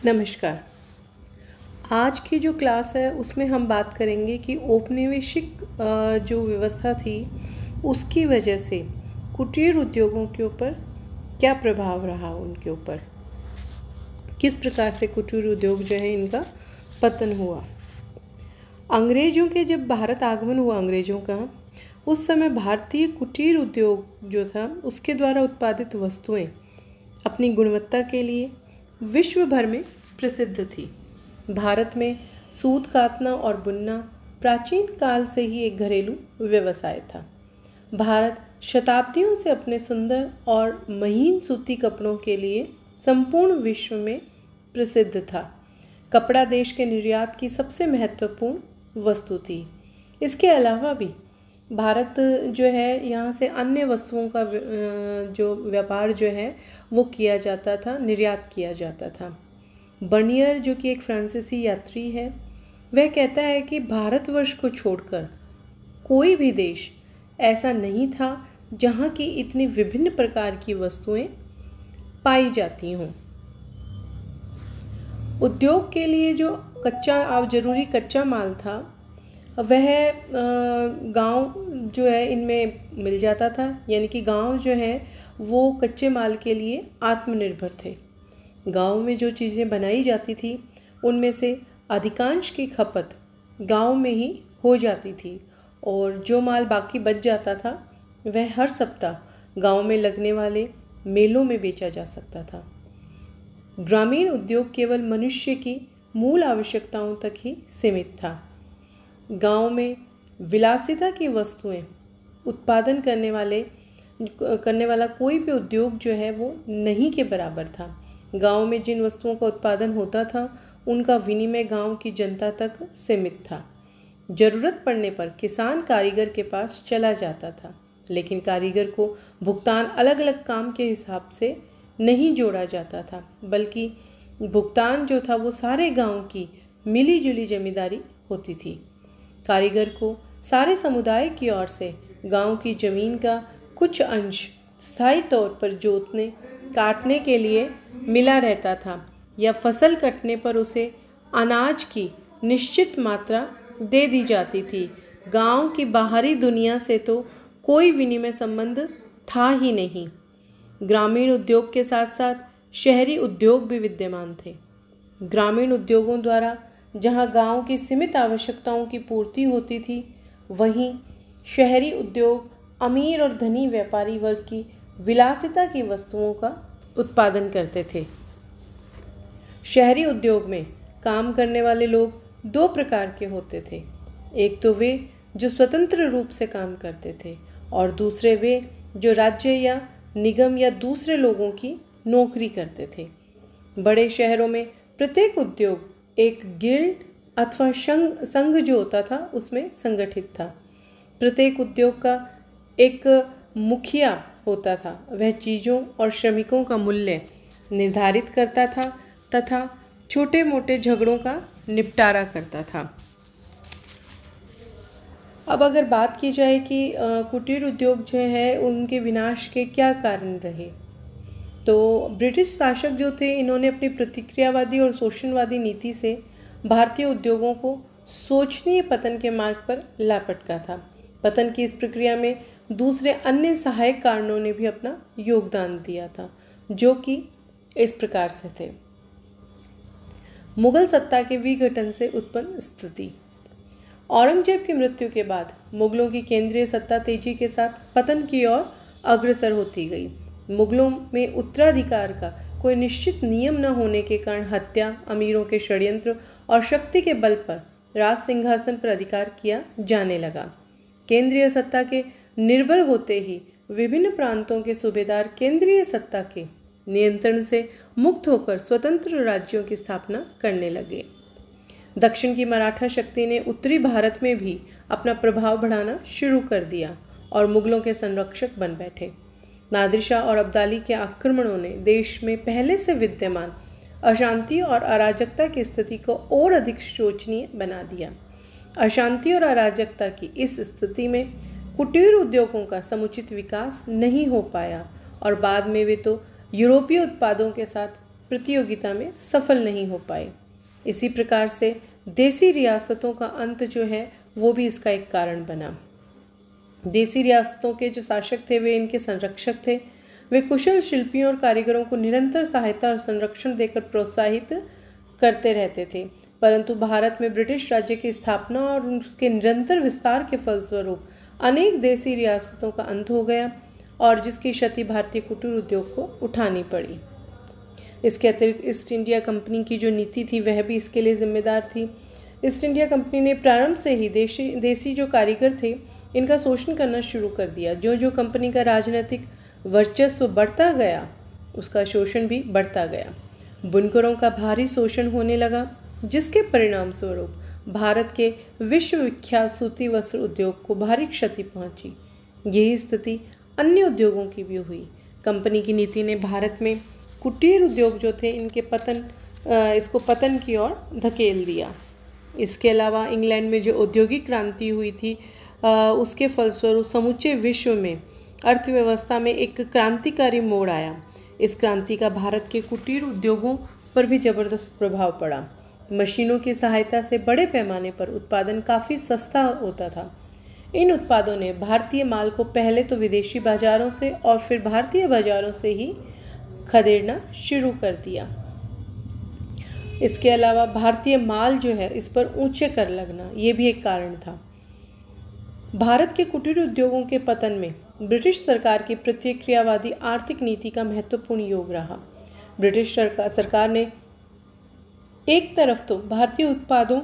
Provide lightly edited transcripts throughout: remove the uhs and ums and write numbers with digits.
नमस्कार। आज की जो क्लास है उसमें हम बात करेंगे कि औपनिवेशिक जो व्यवस्था थी उसकी वजह से कुटीर उद्योगों के ऊपर क्या प्रभाव रहा, उनके ऊपर किस प्रकार से कुटीर उद्योग जो है इनका पतन हुआ। अंग्रेज़ों के जब भारत आगमन हुआ अंग्रेज़ों का, उस समय भारतीय कुटीर उद्योग जो था उसके द्वारा उत्पादित वस्तुएं अपनी गुणवत्ता के लिए विश्व भर में प्रसिद्ध थी। भारत में सूत कातना और बुनना प्राचीन काल से ही एक घरेलू व्यवसाय था। भारत शताब्दियों से अपने सुंदर और महीन सूती कपड़ों के लिए संपूर्ण विश्व में प्रसिद्ध था। कपड़ा देश के निर्यात की सबसे महत्वपूर्ण वस्तु थी। इसके अलावा भी भारत जो है यहाँ से अन्य वस्तुओं का जो व्यापार जो है वो किया जाता था, निर्यात किया जाता था। बर्नियर जो कि एक फ्रांसीसी यात्री है, वह कहता है कि भारतवर्ष को छोड़कर कोई भी देश ऐसा नहीं था जहाँ की इतनी विभिन्न प्रकार की वस्तुएं पाई जाती हों। उद्योग के लिए जो जरूरी कच्चा माल था वह गांव जो है इनमें मिल जाता था, यानी कि गांव जो है वो कच्चे माल के लिए आत्मनिर्भर थे। गांव में जो चीज़ें बनाई जाती थी उनमें से अधिकांश की खपत गांव में ही हो जाती थी और जो माल बाकी बच जाता था वह हर सप्ताह गांव में लगने वाले मेलों में बेचा जा सकता था। ग्रामीण उद्योग केवल मनुष्य की मूल आवश्यकताओं तक ही सीमित था। गांव में विलासिता की वस्तुएं उत्पादन करने वाला कोई भी उद्योग जो है वो नहीं के बराबर था। गांव में जिन वस्तुओं का उत्पादन होता था उनका विनिमय गांव की जनता तक सीमित था। जरूरत पड़ने पर किसान कारीगर के पास चला जाता था, लेकिन कारीगर को भुगतान अलग अलग काम के हिसाब से नहीं जोड़ा जाता था, बल्कि भुगतान जो था वो सारे गांव की मिली जुली जिम्मेदारी होती थी। कारीगर को सारे समुदाय की ओर से गांव की जमीन का कुछ अंश स्थायी तौर पर जोतने काटने के लिए मिला रहता था या फसल कटने पर उसे अनाज की निश्चित मात्रा दे दी जाती थी। गांव की बाहरी दुनिया से तो कोई विनिमय संबंध था ही नहीं। ग्रामीण उद्योग के साथ साथ शहरी उद्योग भी विद्यमान थे। ग्रामीण उद्योगों द्वारा जहां गांव की सीमित आवश्यकताओं की पूर्ति होती थी, वहीं शहरी उद्योग अमीर और धनी व्यापारी वर्ग की विलासिता की वस्तुओं का उत्पादन करते थे। शहरी उद्योग में काम करने वाले लोग दो प्रकार के होते थे। एक तो वे जो स्वतंत्र रूप से काम करते थे और दूसरे वे जो राज्य या निगम या दूसरे लोगों की नौकरी करते थे। बड़े शहरों में प्रत्येक उद्योग एक गिल्ड अथवा संघ जो होता था उसमें संगठित था। प्रत्येक उद्योग का एक मुखिया होता था, वह चीज़ों और श्रमिकों का मूल्य निर्धारित करता था तथा छोटे मोटे झगड़ों का निपटारा करता था। अब अगर बात की जाए कि कुटीर उद्योग जो है उनके विनाश के क्या कारण रहे, तो ब्रिटिश शासक जो थे इन्होंने अपनी प्रतिक्रियावादी और शोषणवादी नीति से भारतीय उद्योगों को शोचनीय पतन के मार्ग पर ला पटका था। पतन की इस प्रक्रिया में दूसरे अन्य सहायक कारणों ने भी अपना योगदान दिया था, जो कि इस प्रकार से थे। मुगल सत्ता के विघटन से उत्पन्न स्थिति। औरंगजेब की मृत्यु के बाद मुगलों की केंद्रीय सत्ता तेजी के साथ पतन की ओर अग्रसर होती गई। मुगलों में उत्तराधिकार का कोई निश्चित नियम न होने के कारण हत्या, अमीरों के षड्यंत्र और शक्ति के बल पर राज सिंहासन पर अधिकार किया जाने लगा। केंद्रीय सत्ता के निर्बल होते ही विभिन्न प्रांतों के सूबेदार केंद्रीय सत्ता के नियंत्रण से मुक्त होकर स्वतंत्र राज्यों की स्थापना करने लगे। दक्षिण की मराठा शक्ति ने उत्तरी भारत में भी अपना प्रभाव बढ़ाना शुरू कर दिया और मुगलों के संरक्षक बन बैठे। नादिर शाह और अब्दाली के आक्रमणों ने देश में पहले से विद्यमान अशांति और अराजकता की स्थिति को और अधिक शोचनीय बना दिया। अशांति और अराजकता की इस स्थिति में कुटीर उद्योगों का समुचित विकास नहीं हो पाया और बाद में वे तो यूरोपीय उत्पादों के साथ प्रतियोगिता में सफल नहीं हो पाए। इसी प्रकार से देसी रियासतों का अंत जो है वो भी इसका एक कारण बना। देसी रियासतों के जो शासक थे वे इनके संरक्षक थे। वे कुशल शिल्पियों और कारीगरों को निरंतर सहायता और संरक्षण देकर प्रोत्साहित करते रहते थे, परंतु भारत में ब्रिटिश राज्य की स्थापना और उसके निरंतर विस्तार के फलस्वरूप अनेक देसी रियासतों का अंत हो गया और जिसकी क्षति भारतीय कुटीर उद्योग को उठानी पड़ी। इसके अतिरिक्त ईस्ट इंडिया कंपनी की जो नीति थी वह भी इसके लिए जिम्मेदार थी। ईस्ट इंडिया कंपनी ने प्रारंभ से ही देसी जो कारीगर थे इनका शोषण करना शुरू कर दिया। जो जो कंपनी का राजनीतिक वर्चस्व बढ़ता गया उसका शोषण भी बढ़ता गया। बुनकरों का भारी शोषण होने लगा, जिसके परिणाम स्वरूप भारत के विश्वविख्यात सूती वस्त्र उद्योग को भारी क्षति पहुंची। यही स्थिति अन्य उद्योगों की भी हुई। कंपनी की नीति ने भारत में कुटीर उद्योग जो थे इसको पतन की ओर धकेल दिया। इसके अलावा इंग्लैंड में जो औद्योगिक क्रांति हुई थी उसके फलस्वरूप समूचे विश्व में अर्थव्यवस्था में एक क्रांतिकारी मोड़ आया। इस क्रांति का भारत के कुटीर उद्योगों पर भी जबरदस्त प्रभाव पड़ा। मशीनों की सहायता से बड़े पैमाने पर उत्पादन काफ़ी सस्ता होता था। इन उत्पादों ने भारतीय माल को पहले तो विदेशी बाजारों से और फिर भारतीय बाजारों से ही खदेड़ना शुरू कर दिया। इसके अलावा भारतीय माल जो है इस पर ऊंचे कर लगना ये भी एक कारण था। भारत के कुटीर उद्योगों के पतन में ब्रिटिश सरकार की प्रतिक्रियावादी आर्थिक नीति का महत्वपूर्ण योग रहा। ब्रिटिश सरकार ने एक तरफ तो भारतीय उत्पादों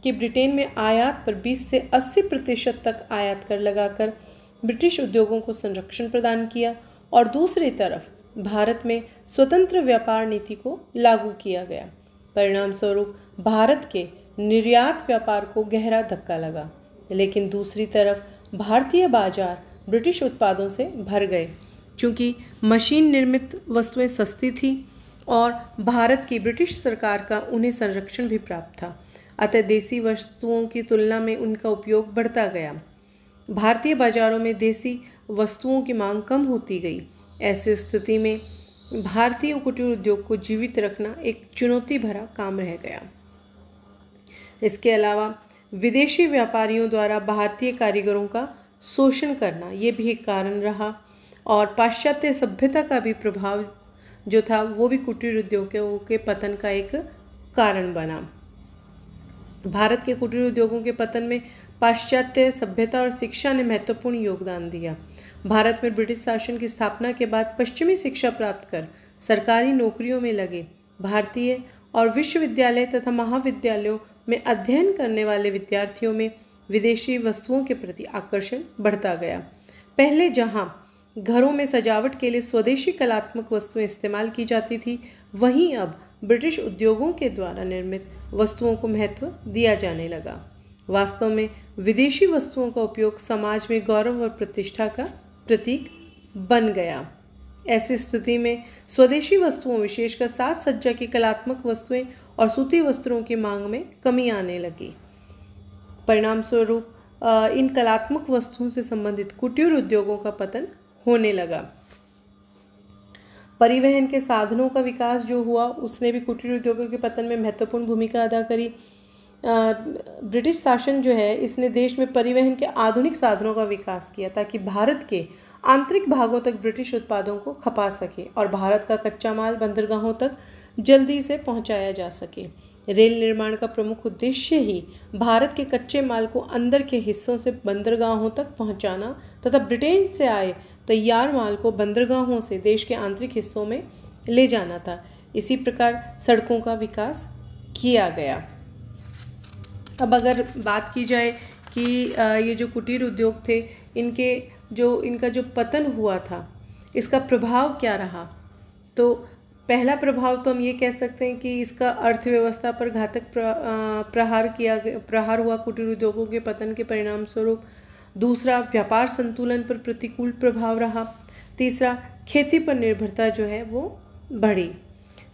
के ब्रिटेन में आयात पर 20 से 80% तक आयात कर लगाकर ब्रिटिश उद्योगों को संरक्षण प्रदान किया और दूसरी तरफ भारत में स्वतंत्र व्यापार नीति को लागू किया गया। परिणाम स्वरूप भारत के निर्यात व्यापार को गहरा धक्का लगा, लेकिन दूसरी तरफ भारतीय बाजार ब्रिटिश उत्पादों से भर गए। चूँकि मशीन निर्मित वस्तुएं सस्ती थी और भारत की ब्रिटिश सरकार का उन्हें संरक्षण भी प्राप्त था, अतः देसी वस्तुओं की तुलना में उनका उपयोग बढ़ता गया। भारतीय बाजारों में देसी वस्तुओं की मांग कम होती गई। ऐसी स्थिति में भारतीय कुटीर उद्योग को जीवित रखना एक चुनौती भरा काम रह गया। इसके अलावा विदेशी व्यापारियों द्वारा भारतीय कारीगरों का शोषण करना ये भी एक कारण रहा और पाश्चात्य सभ्यता का भी प्रभाव जो था वो भी कुटीर उद्योगों के पतन का एक कारण बना। भारत के कुटीर उद्योगों के पतन में पाश्चात्य सभ्यता और शिक्षा ने महत्वपूर्ण योगदान दिया। भारत में ब्रिटिश शासन की स्थापना के बाद पश्चिमी शिक्षा प्राप्त कर सरकारी नौकरियों में लगे भारतीय और विश्वविद्यालय तथा महाविद्यालयों में अध्ययन करने वाले विद्यार्थियों में विदेशी वस्तुओं के प्रति आकर्षण बढ़ता गया। पहले जहां घरों में सजावट के लिए स्वदेशी कलात्मक वस्तुएं इस्तेमाल की जाती थी, वहीं अब ब्रिटिश उद्योगों के द्वारा निर्मित वस्तुओं को महत्व दिया जाने लगा। वास्तव में विदेशी वस्तुओं का उपयोग समाज में गौरव और प्रतिष्ठा का प्रतीक बन गया। ऐसी स्थिति में स्वदेशी वस्तुओं विशेषकर साज सज्जा की कलात्मक वस्तुएं और सूती वस्त्रों की मांग में कमी आने लगी। परिणाम स्वरूप इन कलात्मक वस्तुओं से संबंधित कुटीर उद्योगों का पतन होने लगा। परिवहन के साधनों का विकास जो हुआ उसने भी कुटीर उद्योगों के पतन में महत्वपूर्ण भूमिका अदा करी। ब्रिटिश शासन जो है इसने देश में परिवहन के आधुनिक साधनों का विकास किया ताकि भारत के आंतरिक भागों तक ब्रिटिश उत्पादों को खपा सके और भारत का कच्चा माल बंदरगाहों तक जल्दी से पहुंचाया जा सके। रेल निर्माण का प्रमुख उद्देश्य ही भारत के कच्चे माल को अंदर के हिस्सों से बंदरगाहों तक पहुंचाना तथा ब्रिटेन से आए तैयार माल को बंदरगाहों से देश के आंतरिक हिस्सों में ले जाना था। इसी प्रकार सड़कों का विकास किया गया। अब अगर बात की जाए कि ये जो कुटीर उद्योग थे इनका जो पतन हुआ था इसका प्रभाव क्या रहा, तो पहला प्रभाव तो हम ये कह सकते हैं कि इसका अर्थव्यवस्था पर घातक प्रहार हुआ कुटीर उद्योगों के पतन के परिणाम स्वरूप। दूसरा, व्यापार संतुलन पर प्रतिकूल प्रभाव रहा। तीसरा, खेती पर निर्भरता जो है वो बढ़ी।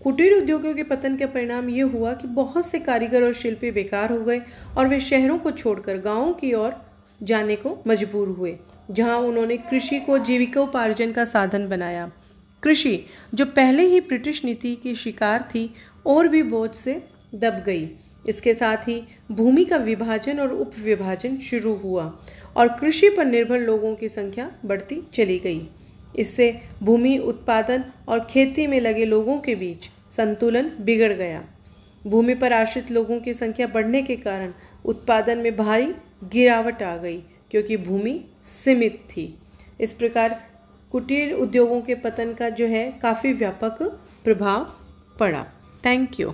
कुटीर उद्योगों के पतन का परिणाम ये हुआ कि बहुत से कारीगर और शिल्पी बेकार हो गए और वे शहरों को छोड़कर गांवों की ओर जाने को मजबूर हुए, जहां उन्होंने कृषि को जीविकोपार्जन का साधन बनाया। कृषि जो पहले ही ब्रिटिश नीति की शिकार थी और भी बोझ से दब गई। इसके साथ ही भूमि का विभाजन और उपविभाजन शुरू हुआ और कृषि पर निर्भर लोगों की संख्या बढ़ती चली गई। इससे भूमि उत्पादन और खेती में लगे लोगों के बीच संतुलन बिगड़ गया। भूमि पर आश्रित लोगों की संख्या बढ़ने के कारण उत्पादन में भारी गिरावट आ गई क्योंकि भूमि सीमित थी। इस प्रकार कुटीर उद्योगों के पतन का जो है काफ़ी व्यापक प्रभाव पड़ा। Thank you.